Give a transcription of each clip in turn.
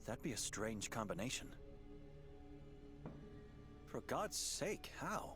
That'd be a strange combination. For God's sake, how?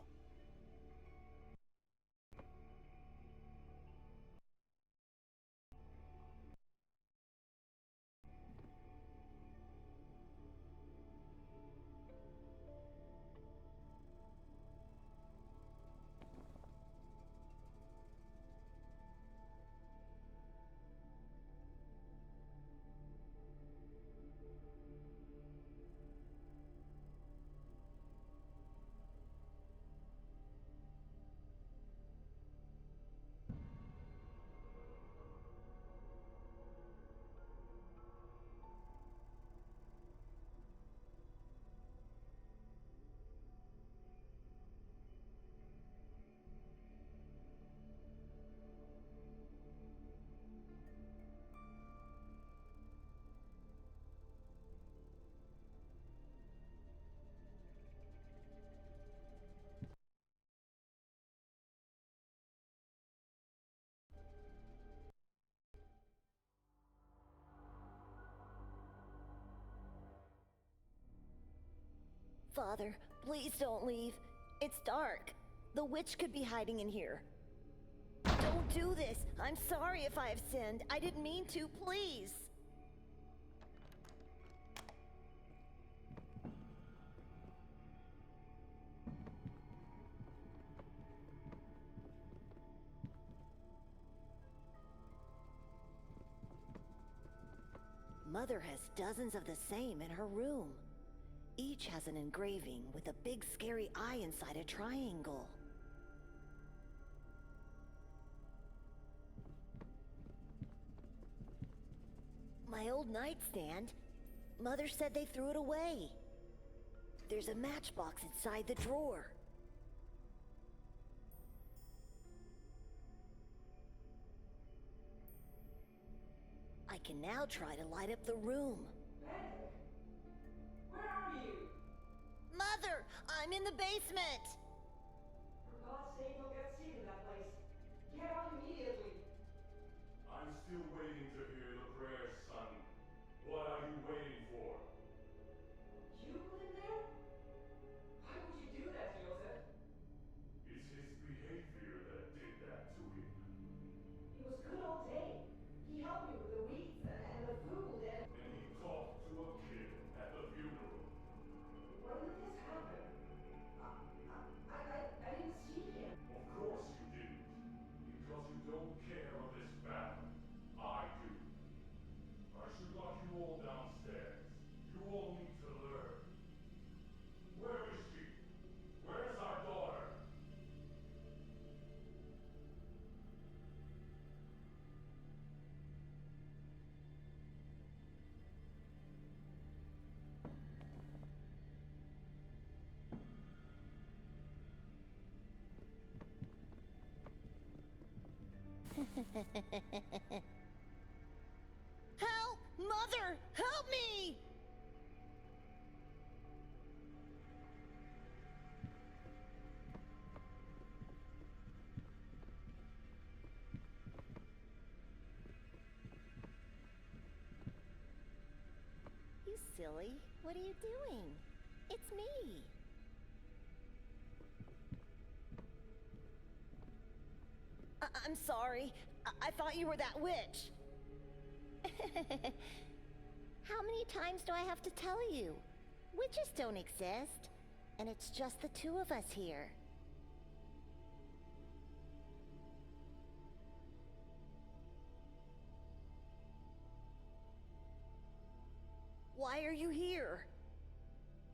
Father, please don't leave. It's dark. The witch could be hiding in here. Don't do this. I'm sorry if I have sinned. I didn't mean to, please. Mother has dozens of the same in her room. Each has an engraving with a big scary eye inside a triangle. My old nightstand. Mother said they threw it away. There's a matchbox inside the drawer. I can now try to light up the room. Where are you? Mother, I'm in the basement. For God's sake, don't get sick in that place. Get out immediately. I'm still waiting to hear the prayers, son. What are you waiting for? You put him there? Why would you do that, Joseph? It's his behavior that did that to him. He was good all day. He helped me with the weeds and the food and... And he talked to a kid at the funeral. When did this happen? I didn't see him. Of course you didn't. Because you don't care of this battle. I do. I should lock you all downstairs. You all need to learn. Where is she? Where's our daughter? Help! Mother! Help me! You silly. What are you doing? It's me. I'm sorry. I thought you were that witch. How many times do I have to tell you? Witches don't exist, and it's just the two of us here. Why are you here?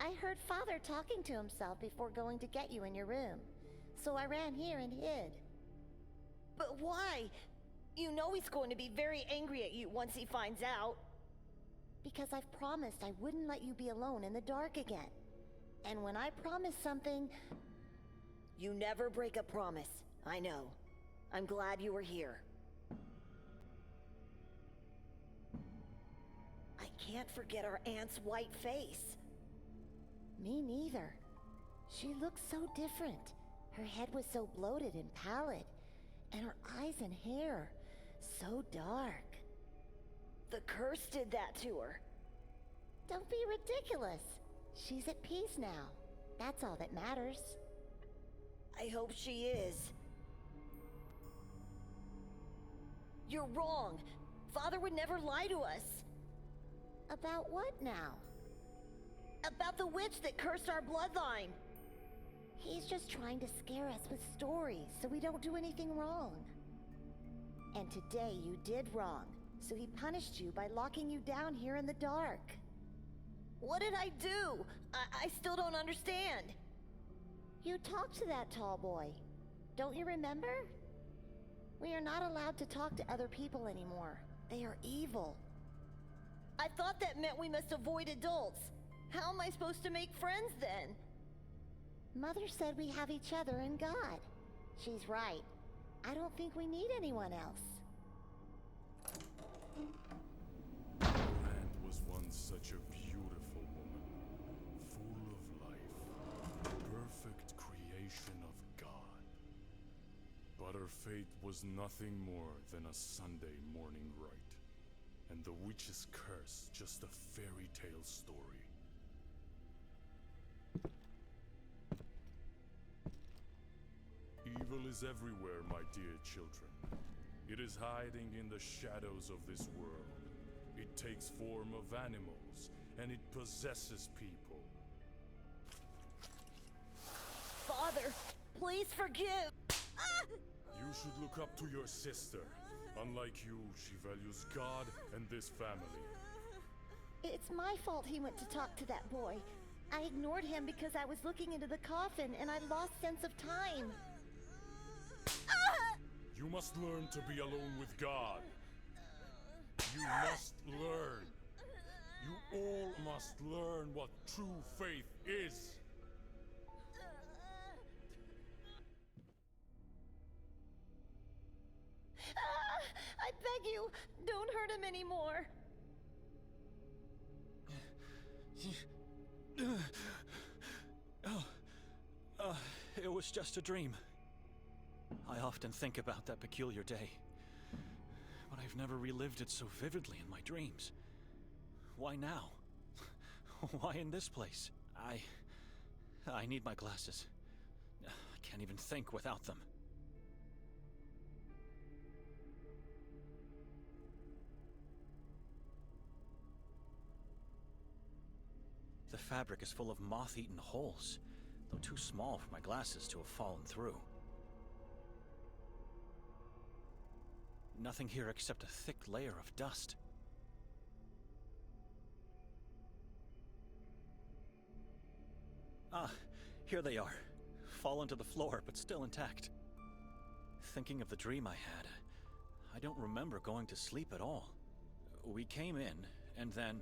I heard Father talking to himself before going to get you in your room, so I ran here and hid. But why? You know he's going to be very angry at you once he finds out. Because I've promised I wouldn't let you be alone in the dark again. And when I promise something... You never break a promise. I know. I'm glad you were here. I can't forget our aunt's white face. Me neither. She looked so different. Her head was so bloated and pallid. And her eyes and hair, so dark. The curse did that to her. Don't be ridiculous. She's at peace now. That's all that matters. I hope she is. You're wrong. Father would never lie to us. About what now? About the witch that cursed our bloodline. He's just trying to scare us with stories so we don't do anything wrong. And today you did wrong, so he punished you by locking you down here in the dark. What did I do? I still don't understand. You talked to that tall boy. Don't you remember? We are not allowed to talk to other people anymore. They are evil. I thought that meant we must avoid adults. How am I supposed to make friends then? Mother said we have each other and God. She's right. I don't think we need anyone else. Land was once such a beautiful woman, full of life, perfect creation of God. But her fate was nothing more than a Sunday morning rite, and the witch's curse just a fairy tale story. Evil is everywhere, my dear children. It is hiding in the shadows of this world. It takes form of animals, and it possesses people. Father, please forgive. You should look up to your sister. Unlike you, she values God and this family. It's my fault he went to talk to that boy. I ignored him because I was looking into the coffin and I lost sense of time. You must learn to be alone with God. You must learn. You all must learn what true faith is. I beg you, don't hurt him anymore. It was just a dream. I often think about that peculiar day, but I've never relived it so vividly in my dreams. Why now? Why in this place? I need my glasses. I can't even think without them. The fabric is full of moth-eaten holes, though too small for my glasses to have fallen through. Nothing here except a thick layer of dust. Ah, here they are. Fallen to the floor, but still intact. Thinking of the dream I had, I don't remember going to sleep at all. We came in, and then...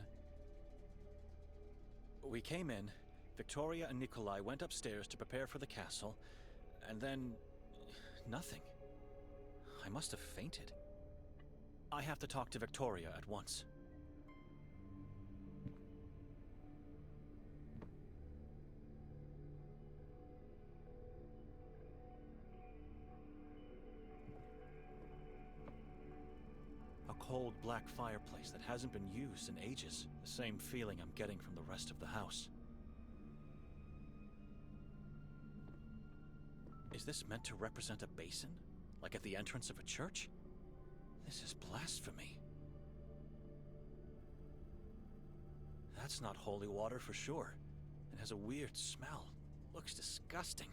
Victoria and Nikolai went upstairs to prepare for the castle, and then... nothing. I must have fainted. I have to talk to Victoria at once. A cold black fireplace that hasn't been used in ages. The same feeling I'm getting from the rest of the house. Is this meant to represent a basin? Like at the entrance of a church? This is blasphemy. That's not holy water for sure. It has a weird smell. Looks disgusting.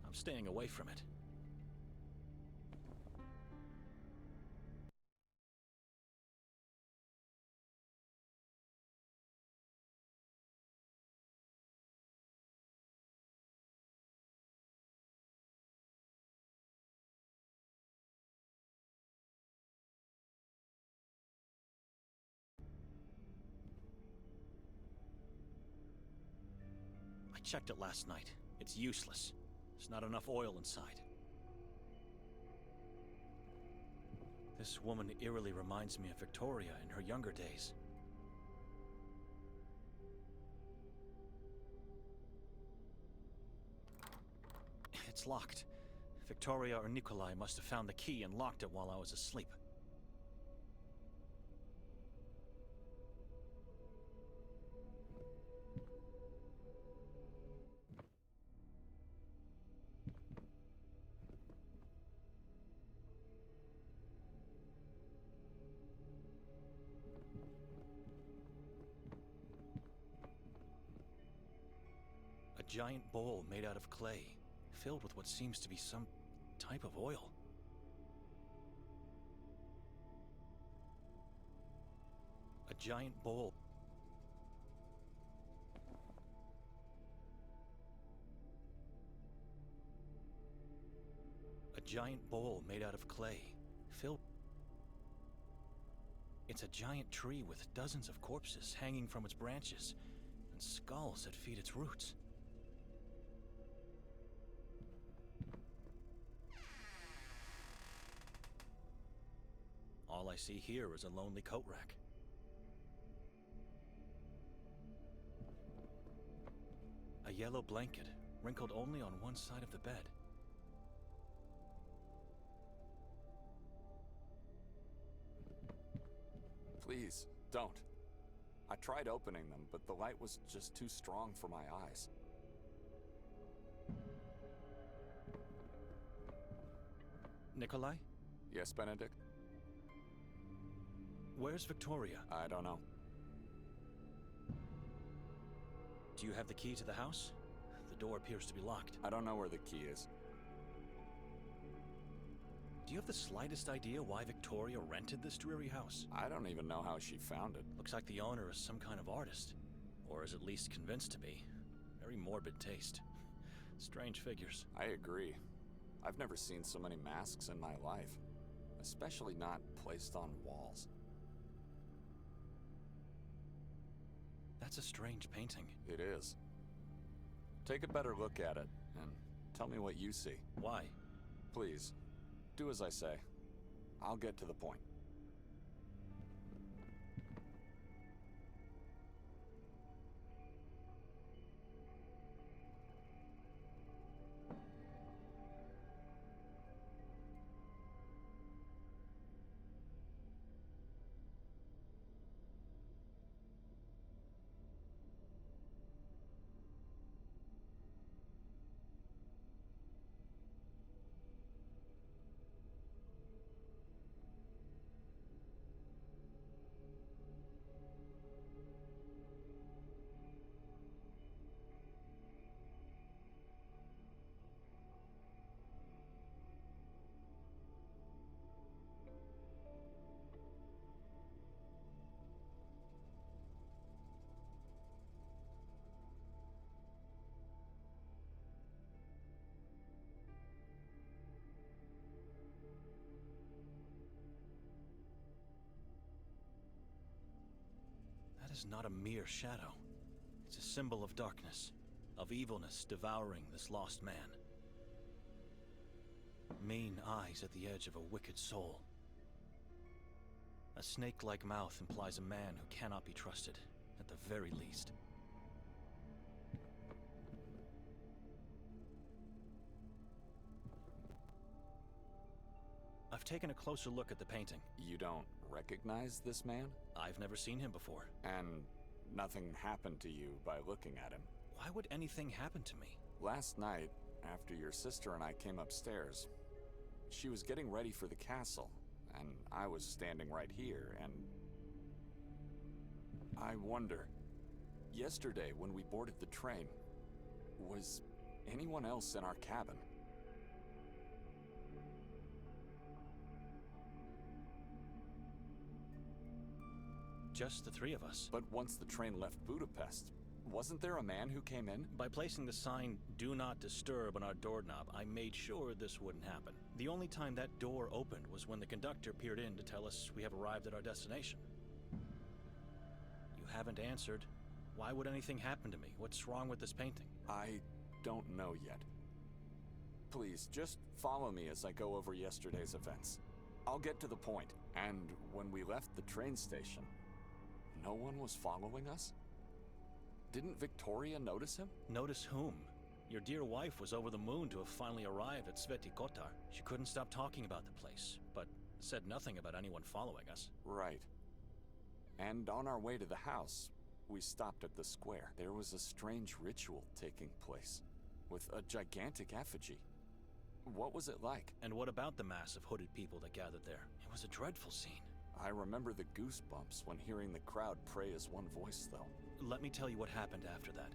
I'm staying away from it. I checked it last night. It's useless. There's not enough oil inside. This woman eerily reminds me of Victoria in her younger days. It's locked. Victoria or Nikolai must have found the key and locked it while I was asleep. giant bowl made out of clay, filled with what seems to be some type of oil. A giant bowl. A giant bowl made out of clay, filled... It's a giant tree with dozens of corpses hanging from its branches, and skulls that feed its roots. All I see here is a lonely coat rack. A yellow blanket, wrinkled only on one side of the bed. Please, don't. I tried opening them, but the light was just too strong for my eyes. Nikolai? Yes, Benedict? Where's Victoria? I don't know. Do you have the key to the house? The door appears to be locked. I don't know where the key is. Do you have the slightest idea why Victoria rented this dreary house? I don't even know how she found it. Looks like the owner is some kind of artist. Or is at least convinced to be. Very morbid taste. Strange figures. I agree. I've never seen so many masks in my life. Especially not placed on walls. That's a strange painting. It is. Take a better look at it, and tell me what you see. Why? Please, do as I say. I'll get to the point. That is not a mere shadow. It's a symbol of darkness, of evilness devouring this lost man. Mean eyes at the edge of a wicked soul. A snake-like mouth implies a man who cannot be trusted, at the very least. I've taken a closer look at the painting. You don't recognize this man? I've never seen him before. And nothing happened to you by looking at him? Why would anything happen to me? Last night, after your sister and I came upstairs, she was getting ready for the castle, and I was standing right here, and... I wonder, yesterday when we boarded the train, was anyone else in our cabin? Just the three of us. But once the train left Budapest, wasn't there a man who came in? By placing the sign, "Do Not Disturb" on our doorknob, I made sure this wouldn't happen. The only time that door opened was when the conductor peered in to tell us we have arrived at our destination. You haven't answered. Why would anything happen to me? What's wrong with this painting? I don't know yet. Please, just follow me as I go over yesterday's events. I'll get to the point. And when we left the train station, no one was following us? Didn't Victoria notice him? Notice whom? Your dear wife was over the moon to have finally arrived at Kotar. She couldn't stop talking about the place, but said nothing about anyone following us. Right. And on our way to the house, we stopped at the square. There was a strange ritual taking place, with a gigantic effigy. What was it like? And what about the mass of hooded people that gathered there? It was a dreadful scene. I remember the goosebumps when hearing the crowd pray as one voice, though. Let me tell you what happened after that.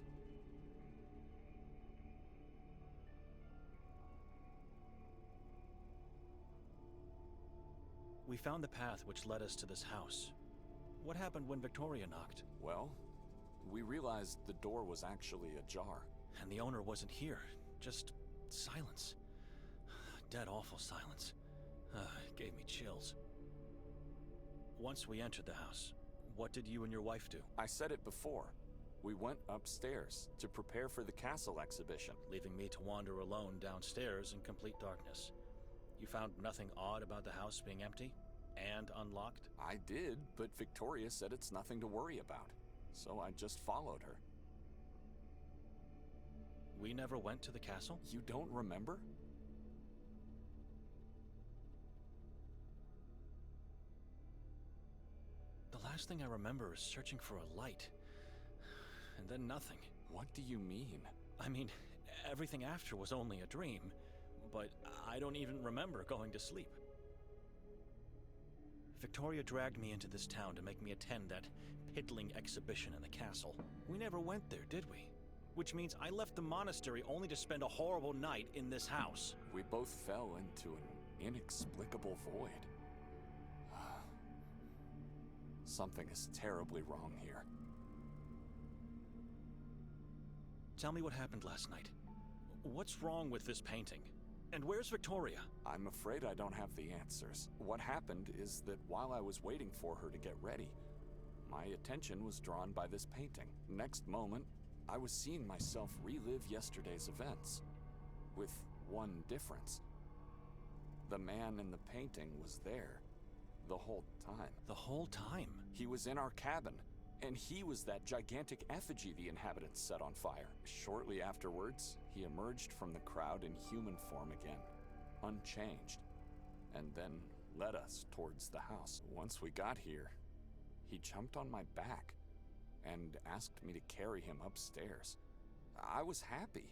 We found the path which led us to this house. What happened when Victoria knocked? Well, we realized the door was actually ajar. And the owner wasn't here. Just silence. Dead awful silence. It gave me chills. Once we entered the house, what did you and your wife do? I said it before. We went upstairs to prepare for the castle exhibition. Leaving me to wander alone downstairs in complete darkness. You found nothing odd about the house being empty and unlocked? I did, but Victoria said it's nothing to worry about. So I just followed her. We never went to the castle? You don't remember? The last thing I remember is searching for a light. And then nothing. What do you mean? I mean, everything after was only a dream, but I don't even remember going to sleep. Victoria dragged me into this town to make me attend that piddling exhibition in the castle. We never went there, did we? Which means I left the monastery only to spend a horrible night in this house. We both fell into an inexplicable void. Something is terribly wrong here. Tell me what happened last night. What's wrong with this painting? And where's Victoria? I'm afraid I don't have the answers. What happened is that while I was waiting for her to get ready, my attention was drawn by this painting. Next moment, I was seeing myself relive yesterday's events, with one difference. The man in the painting was there the whole time. The whole time? He was in our cabin, and he was that gigantic effigy the inhabitants set on fire. Shortly afterwards, he emerged from the crowd in human form again, unchanged, and then led us towards the house. Once we got here, he jumped on my back and asked me to carry him upstairs. I was happy.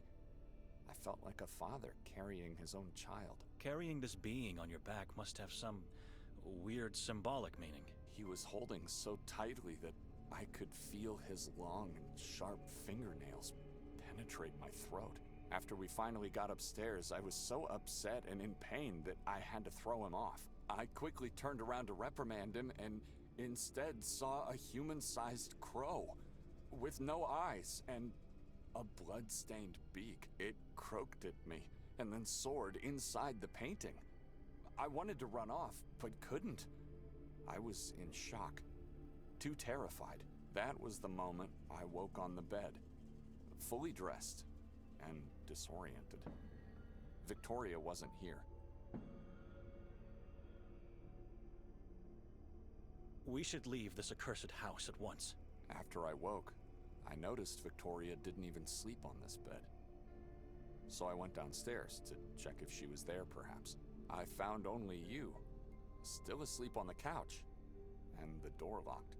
I felt like a father carrying his own child. Carrying this being on your back must have some weird symbolic meaning. He was holding so tightly that I could feel his long and sharp fingernails penetrate my throat. After we finally got upstairs, I was so upset and in pain that I had to throw him off. I quickly turned around to reprimand him and instead saw a human-sized crow with no eyes and a blood-stained beak. It croaked at me and then soared inside the painting. I wanted to run off, but couldn't. I was in shock, too terrified. That was the moment I woke on the bed, fully dressed and disoriented. Victoria wasn't here. We should leave this accursed house at once. After I woke, I noticed Victoria didn't even sleep on this bed. So I went downstairs to check if she was there, perhaps. I found only you, still asleep on the couch, and the door locked.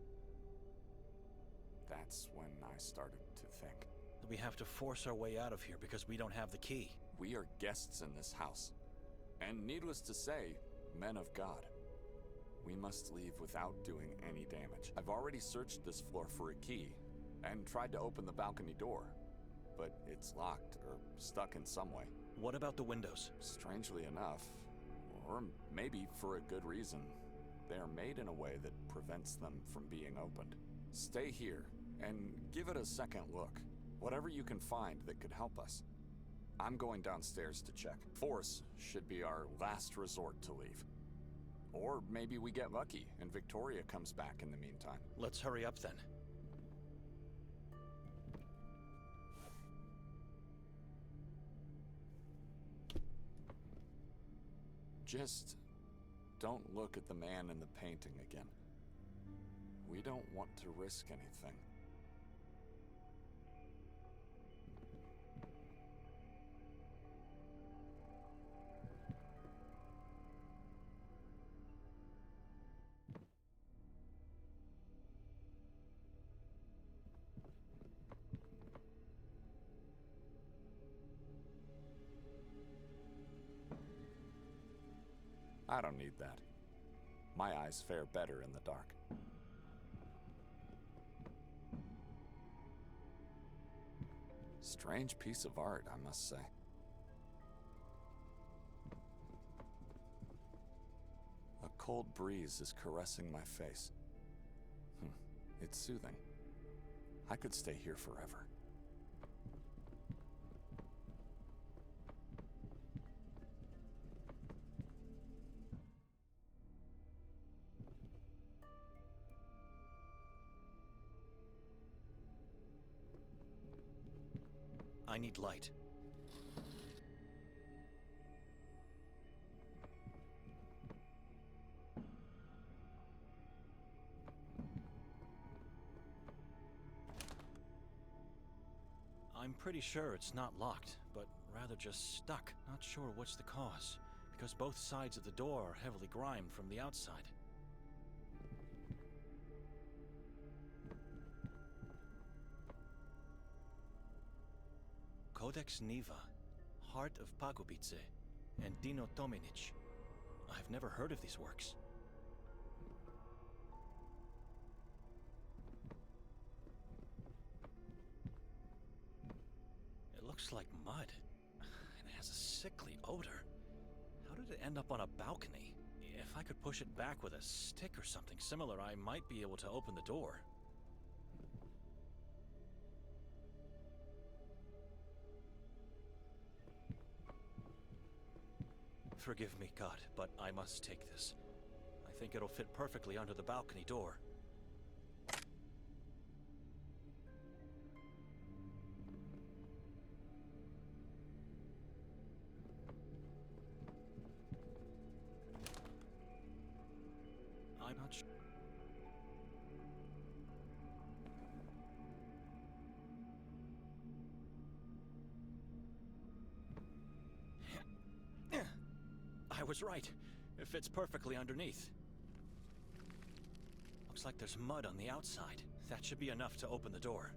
That's when I started to think. We have to force our way out of here because we don't have the key. We are guests in this house, and needless to say, men of God. We must leave without doing any damage. I've already searched this floor for a key, and tried to open the balcony door, but it's locked or stuck in some way. What about the windows? Strangely enough, or maybe for a good reason, they are made in a way that prevents them from being opened. Stay here, and give it a second look. Whatever you can find that could help us. I'm going downstairs to check. Force should be our last resort to leave. Or maybe we get lucky and Victoria comes back in the meantime. Let's hurry up then. Just don't look at the man in the painting again. We don't want to risk anything. I don't need that. My eyes fare better in the dark. Strange piece of art, I must say. A cold breeze is caressing my face. It's soothing. I could stay here forever. I need light. I'm pretty sure it's not locked, but rather just stuck. Not sure what's the cause, because both sides of the door are heavily grimed from the outside. Codex Niva, Heart of Pagobice, and Dino Tominic. I've never heard of these works. It looks like mud, and it has a sickly odor. How did it end up on a balcony? If I could push it back with a stick or something similar, I might be able to open the door. Forgive me, God, but I must take this. I think it'll fit perfectly under the balcony door. I'm not sure. I was right. It fits perfectly underneath. Looks like there's mud on the outside. That should be enough to open the door.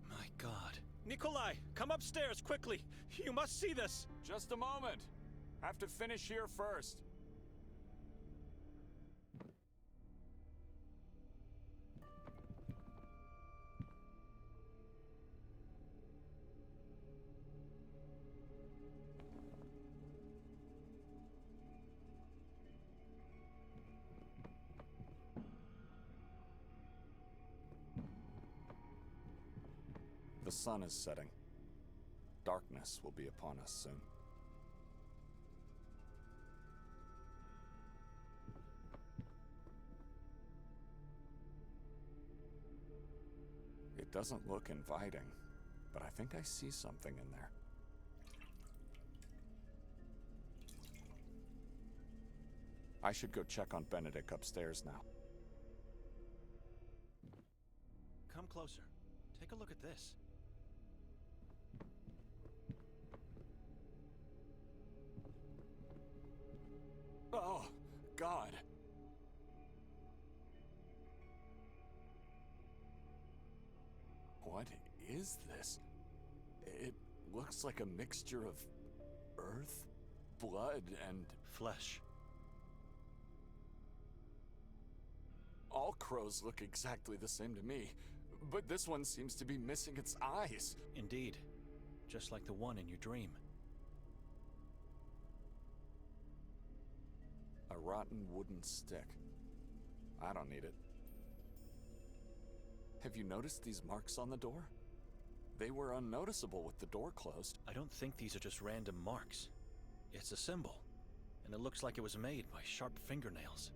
My God. Nikolai, come upstairs quickly. You must see this. Just a moment. Have to finish here first. The sun is setting. Darkness will be upon us soon. It doesn't look inviting, but I think I see something in there. I should go check on Benedict upstairs now. Come closer. Take a look at this. Oh, God. What is this? It looks like a mixture of earth, blood, and Flesh. all crows look exactly the same to me, but this one seems to be missing its eyes. Indeed. Just like the one in your dream. A rotten wooden stick. I don't need it. Have you noticed these marks on the door? They were unnoticeable with the door closed. I don't think these are just random marks. It's a symbol, and it looks like it was made by sharp fingernails.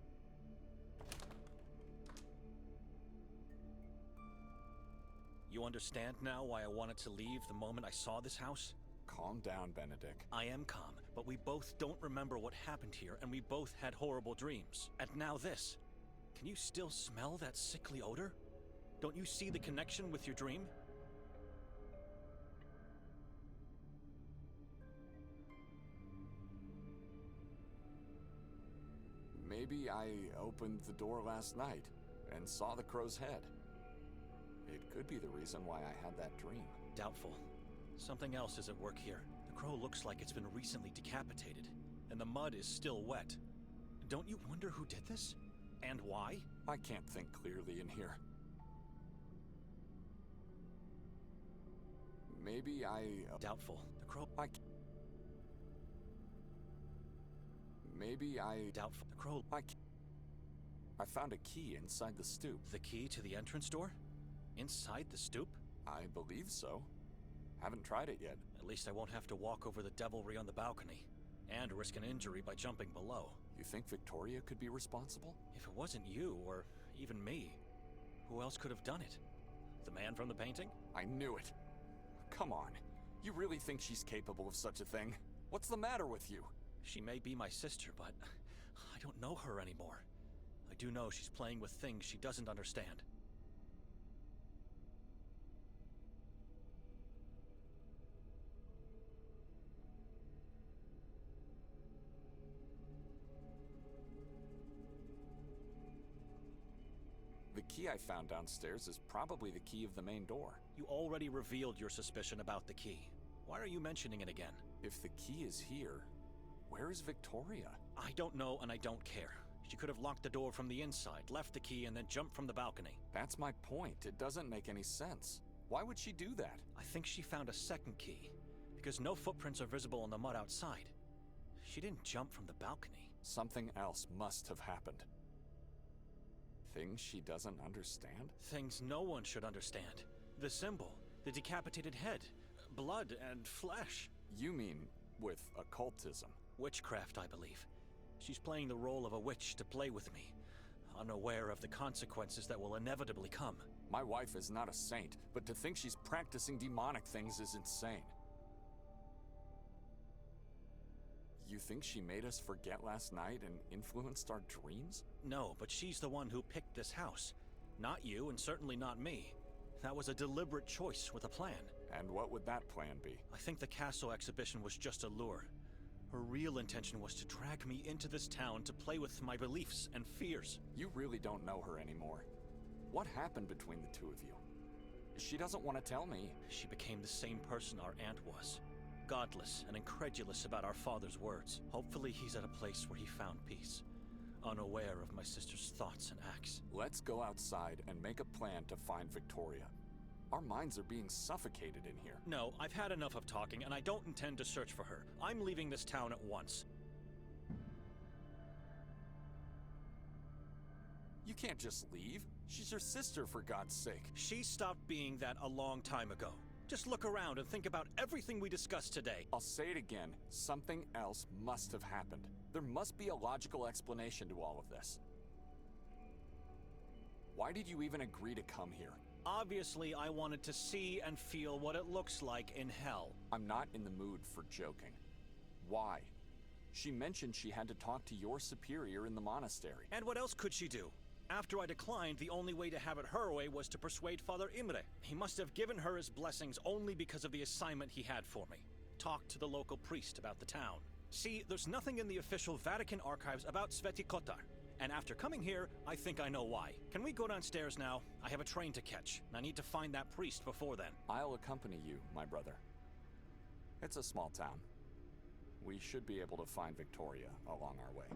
You understand now why I wanted to leave the moment I saw this house? Calm down, Benedict. I am calm, but we both don't remember what happened here, and we both had horrible dreams. And now this. Can you still smell that sickly odor? Don't you see the connection with your dream? Maybe I opened the door last night and saw the crow's head. It could be the reason why I had that dream. Doubtful. Something else is at work here. The crow looks like it's been recently decapitated, and the mud is still wet. Don't you wonder who did this? And why? I can't think clearly in here. Maybe Doubtful. The crow... Maybe I... Doubtful. The crow... I found a key inside the stoop. The key to the entrance door? Inside the stoop? I believe so. Haven't tried it yet. At least I won't have to walk over the devilry on the balcony. And risk an injury by jumping below. You think Victoria could be responsible? If it wasn't you, or even me, who else could have done it? The man from the painting? I knew it. Come on. You really think she's capable of such a thing? What's the matter with you? She may be my sister, but I don't know her anymore. I do know she's playing with things she doesn't understand. The key I found downstairs is probably the key of the main door. You already revealed your suspicion about the key. Why are you mentioning it again? If the key is here, where is Victoria? I don't know and I don't care. She could have locked the door from the inside, left the key, and then jumped from the balcony. That's my point. It doesn't make any sense. Why would she do that? I think she found a second key, because no footprints are visible on the mud outside. She didn't jump from the balcony. Something else must have happened. Things she doesn't understand? Things no one should understand. The symbol, the decapitated head, blood and flesh. You mean with occultism? Witchcraft, I believe. She's playing the role of a witch to play with me, unaware of the consequences that will inevitably come. My wife is not a saint, but to think she's practicing demonic things is insane. You think she made us forget last night and influenced our dreams? No, but she's the one who picked this house. Not you, and certainly not me. That was a deliberate choice with a plan. And what would that plan be? I think the castle exhibition was just a lure. Her real intention was to drag me into this town to play with my beliefs and fears. You really don't know her anymore. What happened between the two of you? She doesn't want to tell me. She became the same person our aunt was. Godless and incredulous about our father's words. Hopefully he's at a place where he found peace, unaware of my sister's thoughts and acts. Let's go outside and make a plan to find Victoria. Our minds are being suffocated in here. No, I've had enough of talking, and I don't intend to search for her. I'm leaving this town at once. You can't just leave. She's your sister, for God's sake. She stopped being that a long time ago. Just look around and think about everything we discussed today. I'll say it again. Something else must have happened. There must be a logical explanation to all of this. Why did you even agree to come here? Obviously, I wanted to see and feel what it looks like in hell. I'm not in the mood for joking. Why? She mentioned she had to talk to your superior in the monastery. And what else could she do? After I declined, the only way to have it her way was to persuade Father Imre. He must have given her his blessings only because of the assignment he had for me. Talk to the local priest about the town. See, there's nothing in the official Vatican archives about Sveti Kotar. And after coming here, I think I know why. Can we go downstairs now? I have a train to catch, and I need to find that priest before then. I'll accompany you, my brother. It's a small town. We should be able to find Victoria along our way.